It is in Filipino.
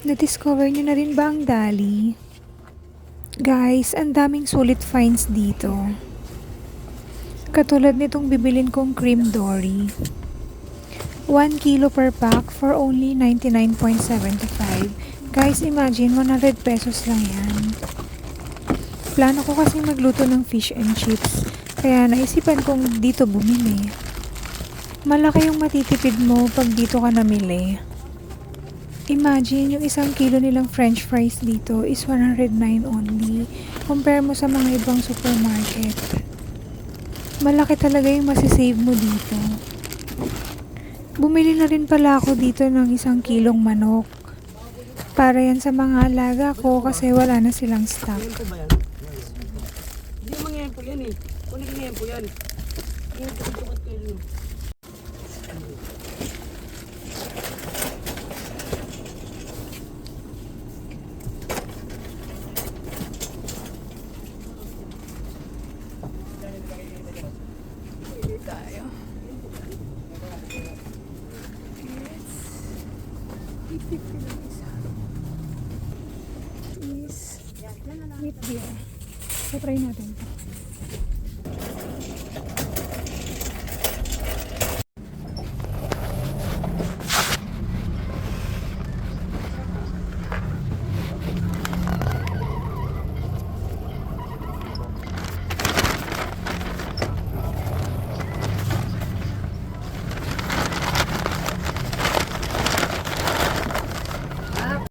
Na-discover nyo na rin ba ang Dali? Guys, ang daming sulit finds dito. Katulad nitong bibilin kong cream dory. 1 kilo per pack for only 99.75. Guys, imagine 100 pesos lang yan. Plano ko kasi magluto ng fish and chips, kaya naisipan kong dito bumili. Malaki yung matitipid mo pag dito ka namili. Imagine, yung 1 kilo nilang french fries dito is 109 only. Compare mo sa mga ibang supermarket. Malaki talaga yung masisave mo dito. Bumili na rin pala ako dito ng 1 kilong manok. Para yan sa mga alaga ko kasi wala na silang stock. Yan po ba yan? Hindi mo ngayon po yan eh. Kunin ko ngayon po yan. Ngayon po ito kayo yun. Tayo. Is with beer. So, try natin ito.